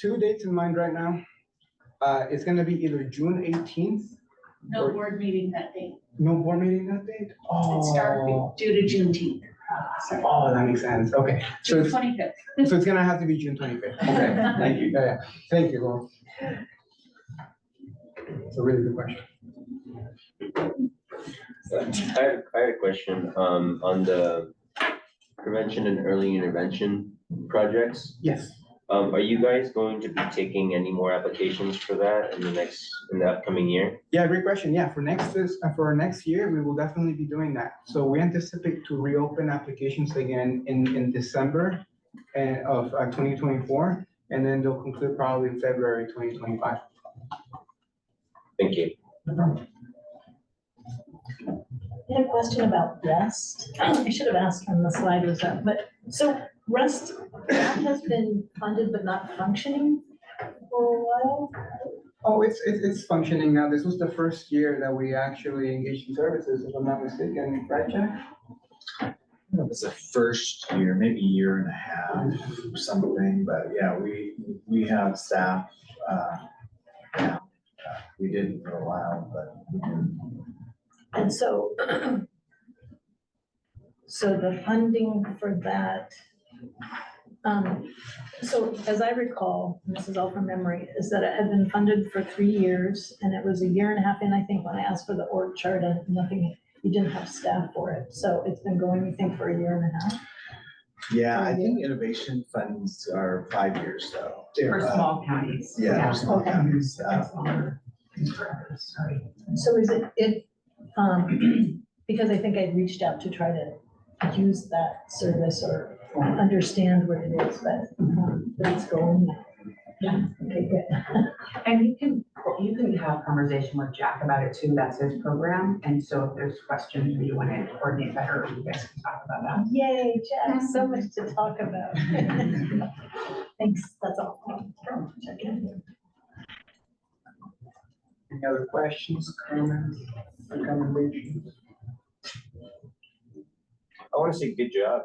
two dates in mind right now. It's gonna be either June 18th. No Or- board meeting that day. No board meeting that date? It started due to Juneteenth. Sorry. Oh, that makes sense. Okay. So June it's, 25th. so it's gonna have to be June 25th. Okay, thank you. Yeah, yeah. Thank you, Laurel. It's a really good question. I had a question, on the prevention and early intervention projects. Yes. Are you guys going to be taking any more applications for that in the upcoming year? Yeah, great question. Yeah, for next year, we will definitely be doing that. So we anticipate to reopen applications again in December of 2024, and then they'll conclude probably in February 2025. Thank you. I had a question about REST. I should have asked when the slide was up, but so REST, that has been funded but not functioning for a while. Oh, it's functioning now. This was the first year that we actually engaged in services, if I'm not mistaken, right, Jack? It was the first year, maybe year and a half or something, but yeah, we have staff, now. We didn't for a while, but we did. And so, so the funding for that, so as I recall, and this is all from memory, is that it had been funded for 3 years, and it was a year and a half in, I think, when I asked for the org chart, and nothing, you didn't have staff for it. So it's been going, you think, for a year and a half? Yeah, I think innovation funds are 5 years though. For small counties. Yeah, for small Okay. counties. So is it, because I think I reached out to try to use that service or understand what it is, but it's going now. Yeah. Okay, good. And you can have conversation with Jack about it too. That's his program. And so if there's questions or you want to coordinate better, you guys can talk about that. Yay, Jack, so much to talk about. Thanks, that's all. Check in. Any other questions, comments, recommendations? I want to say good job.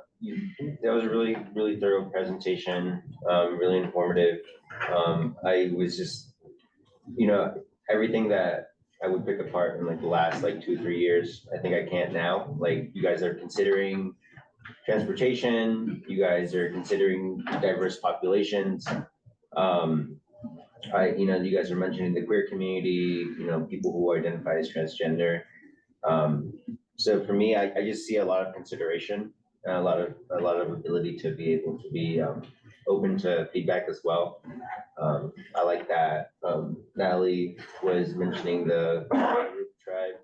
That was a really, really thorough presentation, really informative. I was just, everything that I would pick apart in like the last 2-3 years, I think I can't now. Like, you guys are considering transportation, you guys are considering diverse populations. You guys are mentioning the queer community, people who identify as transgender. So for me, I just see a lot of consideration and a lot of ability to be able to be open to feedback as well. I like that Natalie was mentioning the tribe,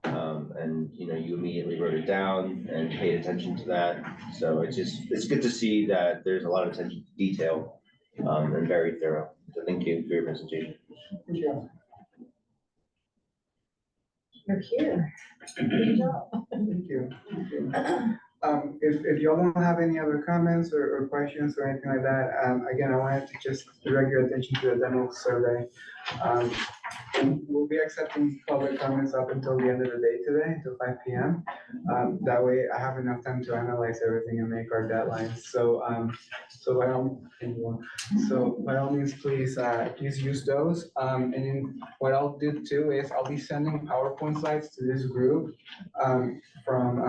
and you immediately wrote it down and paid attention to that. So it's good to see that there's a lot of attention to detail, and very thorough. So thank you for your presentation. You're here. Good job. Thank you. Thank you. If y'all don't have any other comments or questions or anything like that, again, I wanted to just direct your attention to the demo survey. We'll be accepting public comments up until the end of the day today, until 5 p.m. That way I have enough time to analyze everything and make our deadlines. So by all means, please use those. And then what I'll do too is I'll be sending PowerPoint slides to this group from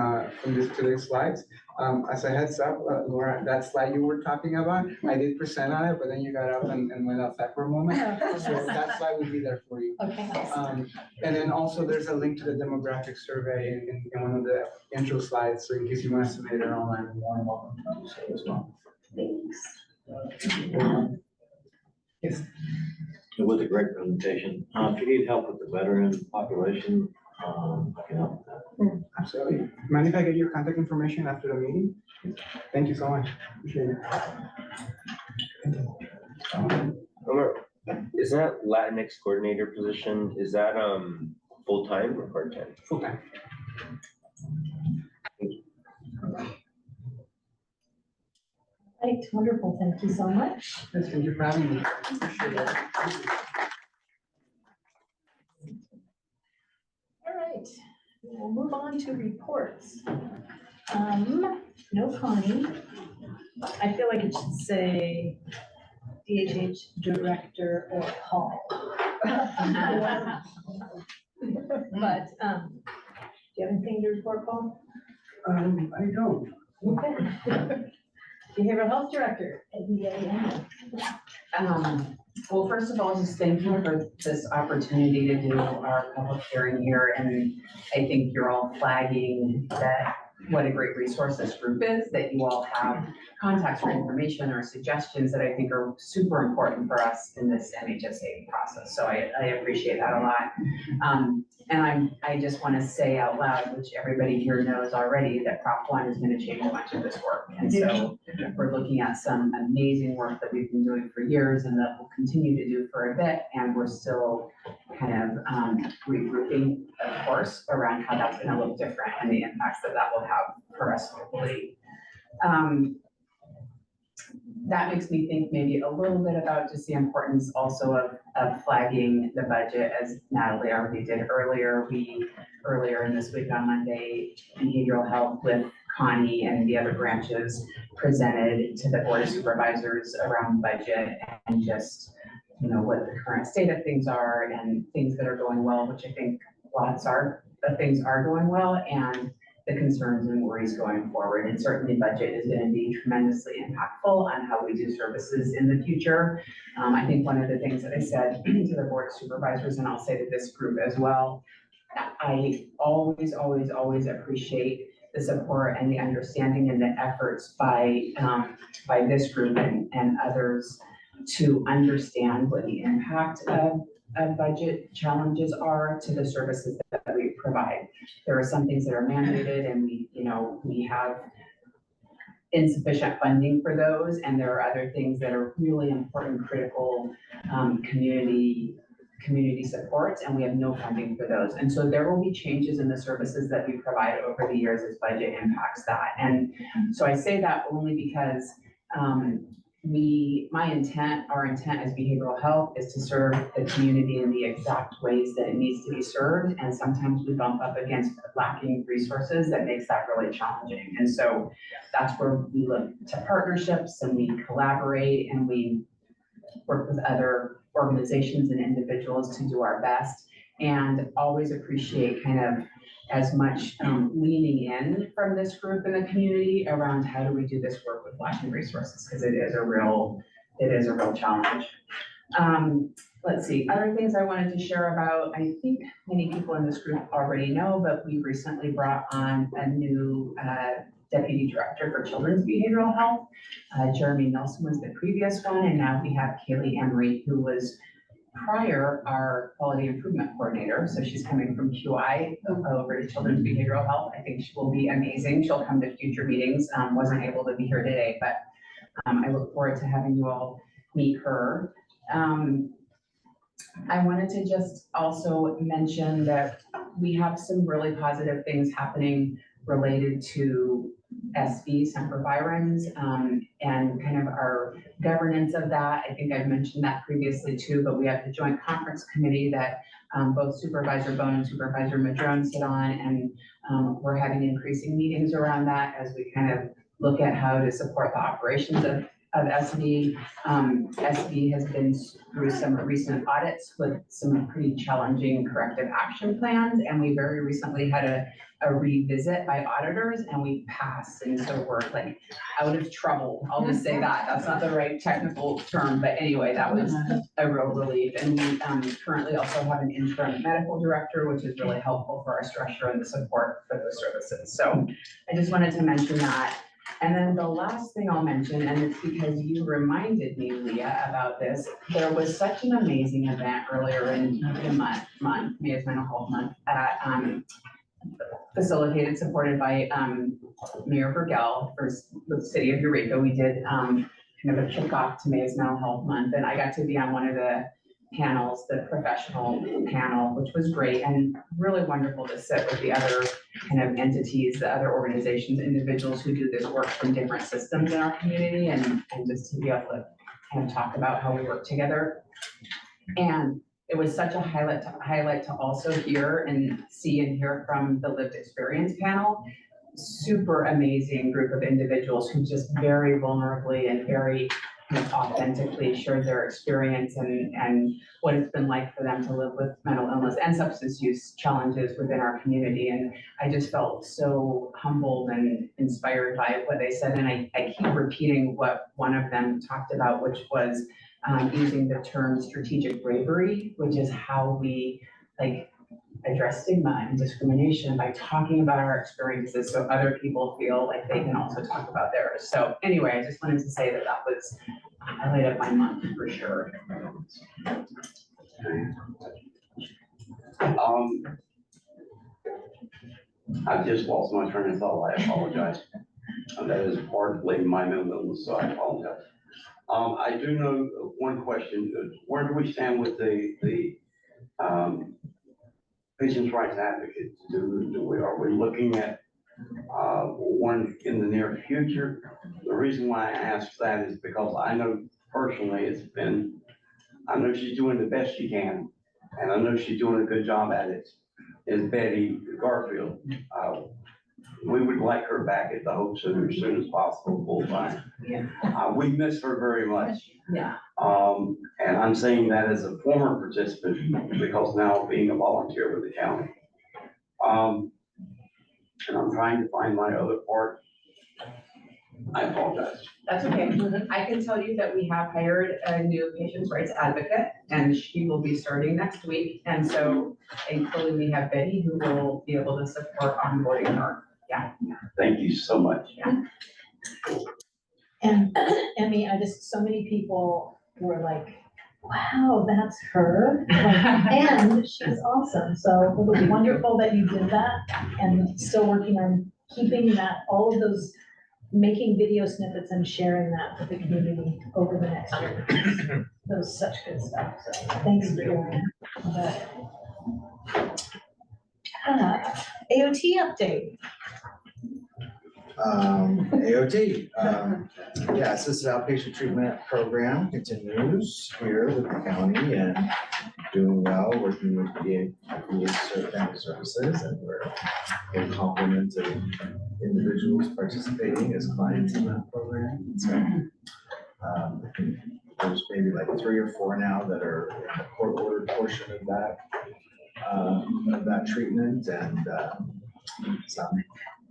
today's slides. As a heads up, Laura, that slide you were talking about, I did present on it, but then you got up and went outside for a moment. So that slide will be there for you. Okay. And then also there's a link to the demographic survey in one of the intro slides. So in case you want to submit it online, you're more than welcome to do so as well. Thanks. Yes. It was a great presentation. If you need help with the veteran population, I can help with that. Absolutely. Mind if I get your contact information after the meeting? Thank you so much. Appreciate it. Omar, is that Latinx coordinator position, is that full-time or part-time? Full-time. Right, wonderful, thank you so much. Yes, thank you for having me. Appreciate it. All right, we'll move on to reports. No Connie. I feel like it should say DHH director or Paul. But, do you have anything to report, Paul? I don't. Okay. Behavioral health director. Well, first of all, just thank you for this opportunity to do our public hearing here. And I think you're all flagging that what a great resource this group is, that you all have contacts for information or suggestions that I think are super important for us in this MHSA process. So I appreciate that a lot. And I just want to say out loud, which everybody here knows already, that Prop 1 is going to change much of this work. And so we're looking at some amazing work that we've been doing for years and that we'll continue to do for a bit. And we're still kind of regrouping, of course, around how that's going to look different and the impacts that that will have for us locally. That makes me think maybe a little bit about just the importance also of flagging the budget, as Natalie already did earlier. Earlier in this week on Monday, behavioral health with Connie and the other branches presented to the Board of Supervisors around budget and just, you know, what the current state of things are and things that are going well, which I think lots of things are going well, and the concerns and worries going forward. And certainly budget is going to be tremendously impactful on how we do services in the future. I think one of the things that I said to the Board of Supervisors, and I'll say to this group as well, I always appreciate the support and the understanding and the efforts by this group and others to understand what the impact of budget challenges are to the services that we provide. There are some things that are mandated and we have insufficient funding for those, and there are other things that are really important, critical community supports, and we have no funding for those. And so there will be changes in the services that we provide over the years as budget impacts that. And so I say that only because our intent as behavioral health is to serve the community in the exact ways that it needs to be served. And sometimes we bump up against lacking resources that makes that really challenging. And so that's where we look to partnerships and we collaborate and we work with other organizations and individuals to do our best, and always appreciate kind of as much leaning in from this group in the community around how do we do this work with lacking resources, because it is a real challenge. Let's see, other things I wanted to share about, I think many people in this group already know, but we recently brought on a new Deputy Director for Children's Behavioral Health. Jeremy Nelson was the previous one, and now we have Kaylee Emery, who was prior our Quality Improvement Coordinator. So she's coming from QI over to Children's Behavioral Health. I think she will be amazing. She'll come to future meetings. Wasn't able to be here today, but I look forward to having you all meet her. I wanted to just also mention that we have some really positive things happening related to SV, sempervirens, and kind of our governance of that. I think I've mentioned that previously too, but we have the joint conference committee that both Supervisor Bone and Supervisor Madrone sit on, and we're having increasing meetings around that as we kind of look at how to support the operations of SV. SV has been through some recent audits with some pretty challenging corrective action plans, and we very recently had a revisit by auditors and we passed, and so we're like out of trouble. I'll just say that. That's not the right technical term, but anyway, that was a real relief. And we currently also have an interim medical director, which is really helpful for our structure and the support for those services. So I just wanted to mention that. And then the last thing I'll mention, and it's because you reminded me, Leah, about this, there was such an amazing event earlier in the month, May's Mental Health Month, at facilitated, supported by Mayor Burgell for the city of Eureka. We did kind of a kickoff to May's Mental Health Month, and I got to be on one of the panels, the professional panel, which was great and really wonderful to sit with the other kind of entities, the other organizations, individuals who do this work from different systems in our community, and just to be able to kind of talk about how we work together. And it was such a highlight to also hear and see and hear from the lived experience panel. Super amazing group of individuals who just very vulnerably and very kind of authentically shared their experience and what it's been like for them to live with mental illness and substance use challenges within our community. And I just felt so humbled and inspired by what they said. And I keep repeating what one of them talked about, which was using the term strategic bravery, which is how we address stigma and discrimination by talking about our experiences so other people feel like they can also talk about theirs. So anyway, I just wanted to say that was a highlight of my month for sure. I just lost my train of thought. I apologize. That is partly my mental illness, so I apologize. I do know one question. Where do we stand with the patients' rights advocate? Are we looking at one in the near future? The reason why I ask that is because I know personally I know she's doing the best she can, and I know she's doing a good job at it, is Betty Garfield. We would like her back at the Hope Center as soon as possible, full time. Yeah. We miss her very much. Yeah. And I'm saying that as a former participant, because now being a volunteer with the county. And I'm trying to find my other part. I apologize. That's okay. I can tell you that we have hired a new patients' rights advocate, and she will be starting next week. And so thankfully we have Betty who will be able to support onboarding her. Yeah. Thank you so much. Yeah. And Emmy, so many people were like, wow, that's her. And she's awesome. So it was wonderful that you did that and still working on keeping that, all of those, making video snippets and sharing that with the community over the next year. That was such good stuff. So thanks for doing that. AOT update. AOT, yeah, assisted outpatient treatment program continues here with the county and doing well, working with the family services, and we're complimenting individuals participating as clients in that program. So, I think there's maybe like 3 or 4 now that are in the court-ordered portion of that treatment, and some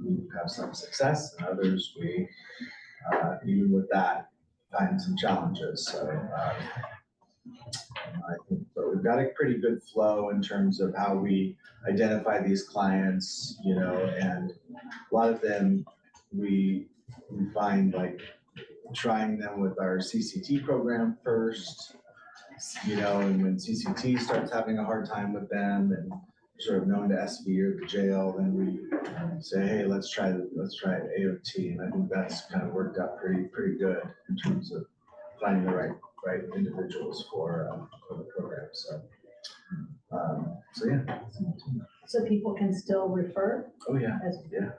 we have some success, and others we, even with that, find some challenges. So I think, but we've got a pretty good flow in terms of how we identify these clients, and a lot of them we find like trying them with our CCT program first, and when CCT starts having a hard time with them and sort of known to SV or the jail, then we say, hey, let's try AOT, and I think that's kind of worked out pretty good in terms of finding the right individuals for the program. So yeah. So people can still refer? Oh yeah. Yeah.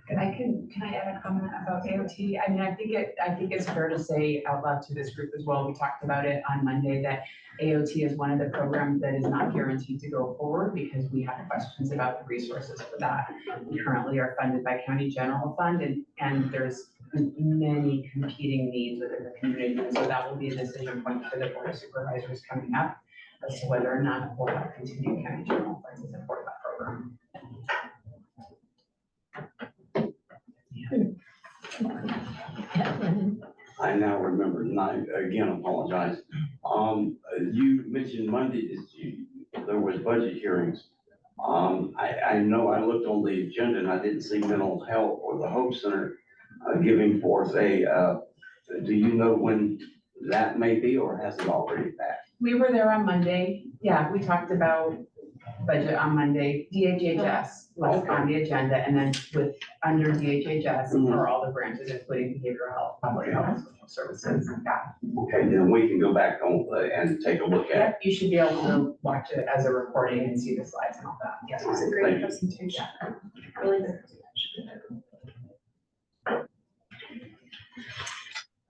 Can I add a comment about AOT? I mean, I think it's fair to say out loud to this group as well. We talked about it on Monday that AOT is one of the programs that is not guaranteed to go forward because we have questions about the resources for that. We currently are funded by County General Fund, and there's many competing needs within the community. And so that will be a decision point for the Board of Supervisors coming up as to whether or not we'll have continued County General Fund to support that program. I now remember, and I again apologize. You mentioned Monday there was budget hearings. I know I looked on the agenda and I didn't see mental health or the Hope Center giving forth do you know when that may be, or has it already passed? We were there on Monday. Yeah, we talked about budget on Monday. DHHS was on the agenda, and then under DHHS are all the branches, including behavioral health, public health, social services. Yeah. Okay, then we can go back on and take a look at it. Yep, you should be able to watch it as a recording and see the slides and all that. Yes, It was a great presentation. Really good presentation.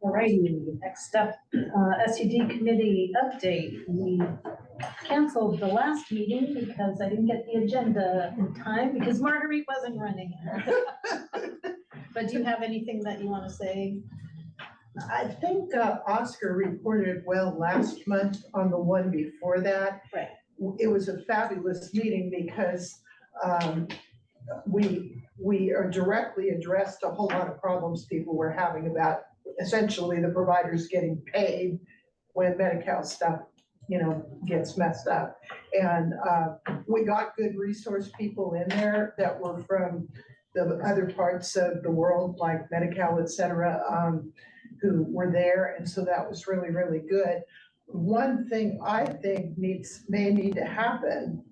Alrighty, next up, SUD committee update. We canceled the last meeting because I didn't get the agenda in time because Marguerite wasn't running. But do you have anything that you want to say? I think Oscar reported well last month on the one before that. Right. It was a fabulous meeting because we are directly addressed a whole lot of problems people were having about essentially the providers getting paid when Medi-Cal stuff, gets messed up. And we got good resource people in there that were from the other parts of the world, like Medi-Cal, et cetera, who were there. And so that was really, really good. One thing I think may need to happen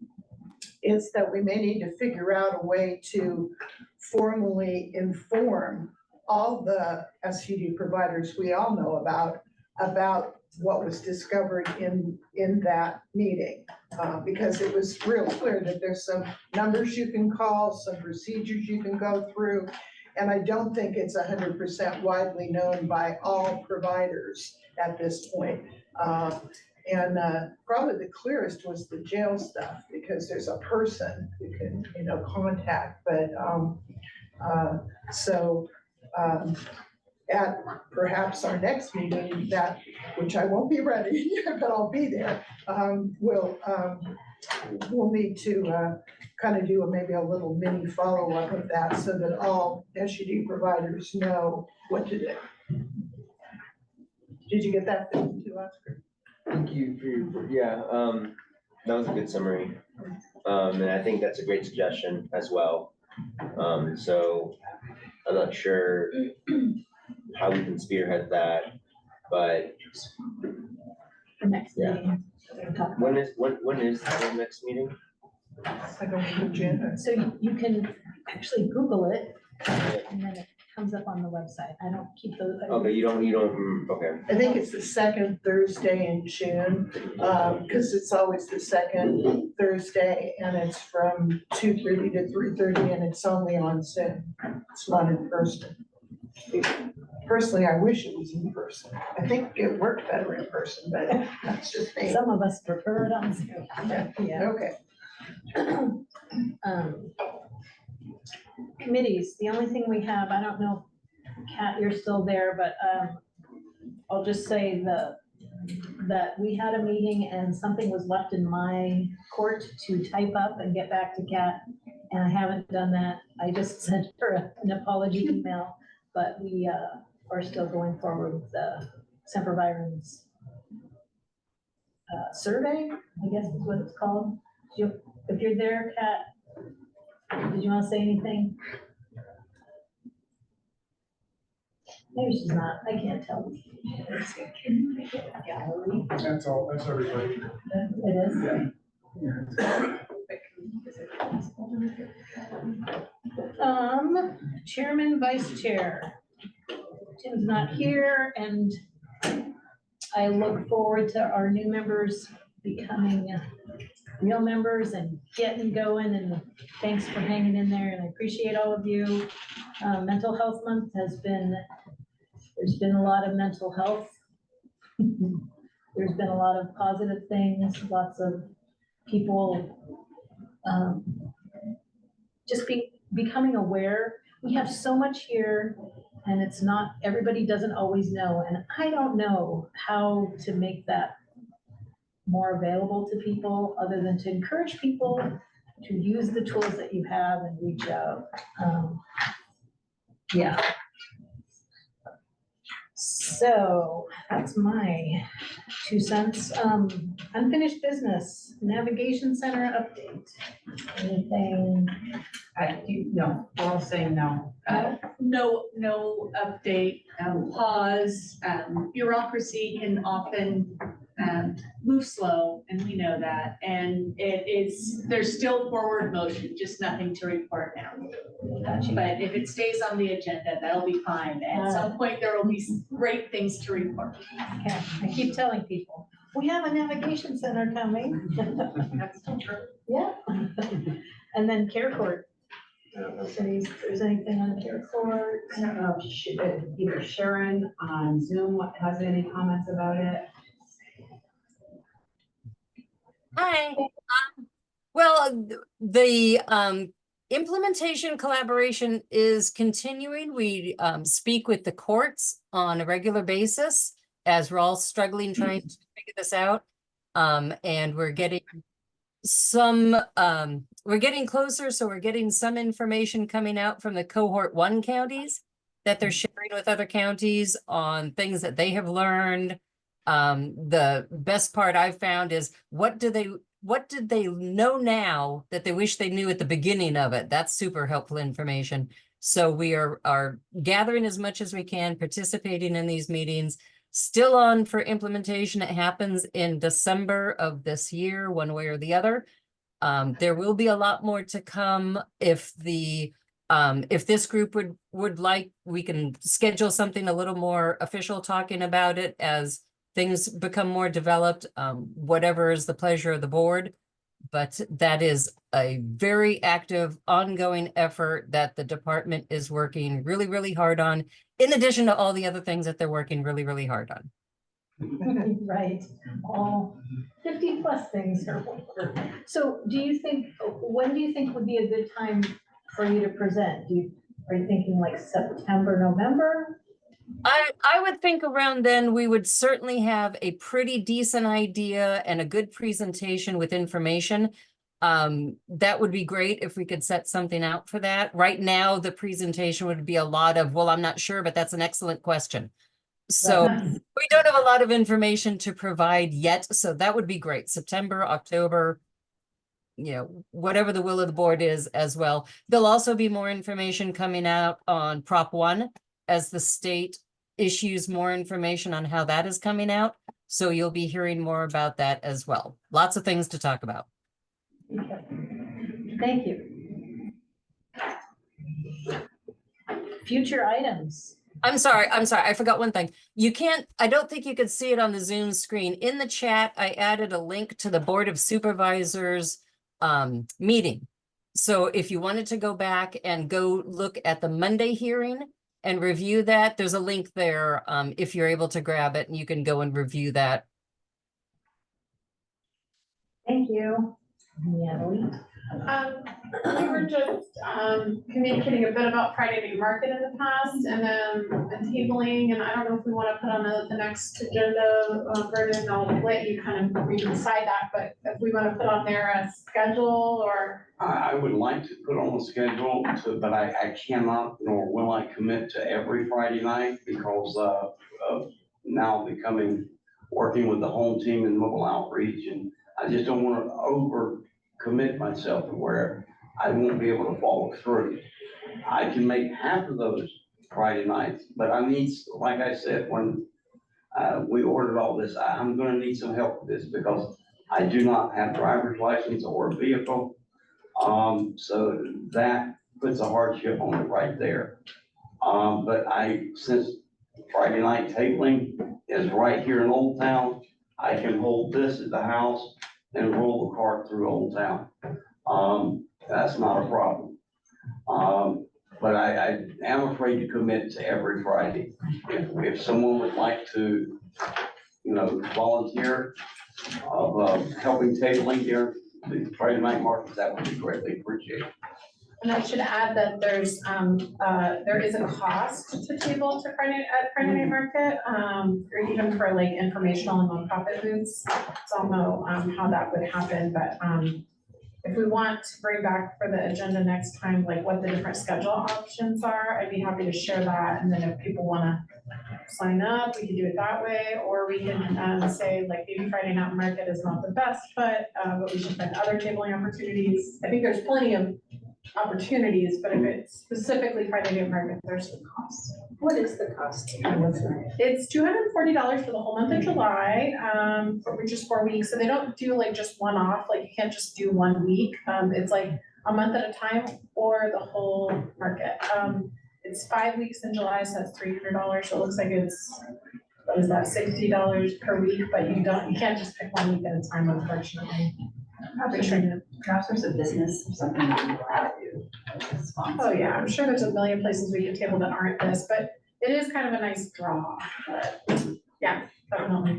is that we may need to figure out a way to formally inform all the SUD providers we all know about what was discovered in that meeting. Because it was real clear that there's some numbers you can call, some procedures you can go through. And I don't think it's 100% widely known by all providers at this point. And probably the clearest was the jail stuff, because there's a person who can, contact, but at perhaps our next meeting, which I won't be ready, but I'll be there, we'll need to kind of do maybe a little mini follow-up of that so that all SUD providers know what to do. Did you get that too, Oscar? Thank you for that was a good summary. And I think that's a great suggestion as well. So I'm not sure how we can spearhead that, but The next Yeah. meeting. we're gonna talk when is the next meeting? I don't know, Jen. So you can actually Google it, and then it comes up on the website. I don't keep those. Okay, you don't, okay. I think it's the second Thursday in June, because it's always the second Thursday, and it's from 2:30 to 3:30, and it's only on Zoom. It's not in person. Personally, I wish it was in person. I think it worked better in person, but that's just me. Some of us prefer it on Zoom. Yeah. Okay. Committees, the only thing we have, I don't know, Kat, you're still there, but I'll just say that we had a meeting and something was left in my court to type up and get back to Kat, and I haven't done that. I just sent her an apology email, but we are still going forward with the Semper Virens survey, I guess is what it's called. If you're there, Kat, did you want to say anything? Maybe she's not, I can't tell. Gallery, That's all, that's everybody. it is. Yeah. Chairman, vice chair. Tim's not here, and I look forward to our new members becoming real members and getting going, and thanks for hanging in there, and I appreciate all of you. Mental Health Month there's been a lot of mental health. There's been a lot of positive things, lots of people just becoming aware. We have so much here, and it's not, everybody doesn't always know, and I don't know how to make that more available to people, other than to encourage people to use the tools that you have and reach out. Yeah. So that's my 2 cents. Unfinished business, navigation center update. Anything? No, we're all saying no. No update, pause. Bureaucracy can often move slow, and we know that. And there's still forward motion, just nothing to report now. Gotcha. But if it stays on the agenda, that'll be fine. At some point, there will be great things to report. Okay, I keep telling people, we have a navigation center coming. That's still true. Yeah. And then care court. If there's anything on care court. I don't know if either Sharon on Zoom has any comments about it. Hi. Well, the Implementation collaboration is continuing. We speak with the courts on a regular basis as we're all struggling trying to figure this out. And we're getting we're getting closer, so we're getting some information coming out from the cohort 1 counties that they're sharing with other counties on things that they have learned. The best part I've found is what did they know now that they wish they knew at the beginning of it? That's super helpful information. So we are gathering as much as we can, participating in these meetings. Still on for implementation. It happens in December of this year, one way or the other. There will be a lot more to come. If this group would like, we can schedule something a little more official talking about it as things become more developed, whatever is the pleasure of the board. But that is a very active, ongoing effort that the department is working really, really hard on, in addition to all the other things that they're working really, really hard on. Right, all 50 plus things are. So when do you think would be a good time for you to present? Are you thinking like September, November? I would think around then we would certainly have a pretty decent idea and a good presentation with information. That would be great if we could set something out for that. Right now, the presentation would be a lot of, well, I'm not sure, but that's an excellent question. So we don't have a lot of information to provide yet. So that would be great. September, October, whatever the will of the board is as well. There'll also be more information coming out on Prop 1 as the state issues more information on how that is coming out. So you'll be hearing more about that as well. Lots of things to talk about. Thank you. Future items. I'm sorry. I forgot one thing. I don't think you could see it on the Zoom screen. In the chat, I added a link to the Board of Supervisors meeting. So if you wanted to go back and go look at the Monday hearing and review that, there's a link there if you're able to grab it, and you can go and review that. Thank you. Natalie. We were just communicating a bit about Friday Night Market in the past, and then tabling, and I don't know if we want to put on the next agenda, Vernon, I'll let you kind of decide that, but if we want to put on there a schedule or. I would like to put on a schedule but I cannot nor will I commit to every Friday night because of now working with the home team and mobile outreach, and I just don't want to overcommit myself to where I won't be able to follow through. I can make half of those Friday nights, but I need, like I said, when we ordered all this, I'm gonna need some help with this because I do not have driver's license or a vehicle. So that puts a hardship on it right there. But since Friday night tabling is right here in Old Town, I can hold this at the house and roll the cart through Old Town. That's not a problem. But I am afraid to commit to every Friday. If someone would like to, volunteer of helping tabling here, the Friday night markets, that would be greatly appreciated. And I should add that there is a cost to table at Friday Night Market, or even for like informational and nonprofit booths. So I don't know how that would happen, but if we want to bring back for the agenda next time, like what the different schedule options are, I'd be happy to share that. And then if people want to sign up, we can do it that way, or we can say like maybe Friday Night Market is not the best, but we should find other tabling opportunities. I think there's plenty of opportunities, but if it's specifically Friday Night Market, there's the cost. What is the cost? It's $240 for the whole month of July, which is 4 weeks. So they don't do like just one off, like you can't just do 1 week. It's like a month at a time or the whole market. It's 5 weeks in July, so that's $300. So it looks like it's, what is that, $60 per week, but you can't just pick 1 week at a time, unfortunately. Perhaps there's a business or something that you allow to sponsor. Oh yeah, I'm sure there's a million places we could table that aren't this, but it is kind of a nice draw. But yeah, definitely.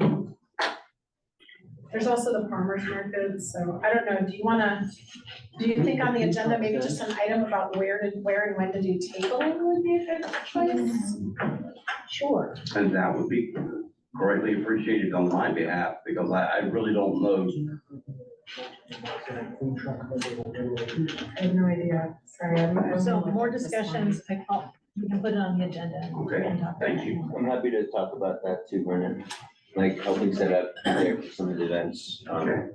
There's also the farmer's market, so I don't know, do you think on the agenda, maybe just an item about where and when to do tabling would be a good choice? Sure. And that would be greatly appreciated on my behalf, because I really don't know. I have no idea, sorry. So more discussions, we can put it on the agenda. and we Okay, can talk. thank you. I'm happy to talk about that too, Brennan, like helping set up there for some of the events. I know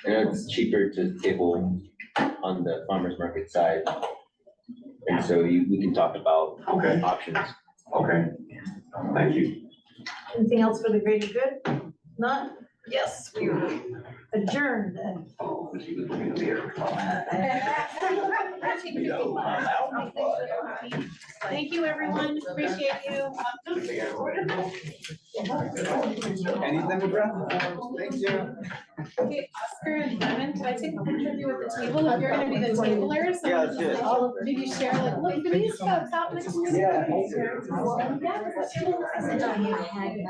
it's cheaper to table on the farmer's market side. And so we can talk about Okay. options. Okay, thank you. Anything else for the greater good? Not? Yes, we are adjourned then. Oh, she was looking at the air. Thank you, everyone, appreciate you. Anything, Brenda? Thank you. Okay, Oscar and Lemon, can I take a picture of you at the table, if you're gonna be the tablers? Yeah, let's do it. I'll maybe share, like, look for these folks out next to me. Yeah.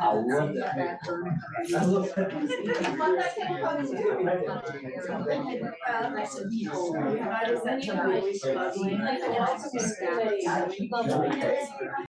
I love that. Nice to meet you.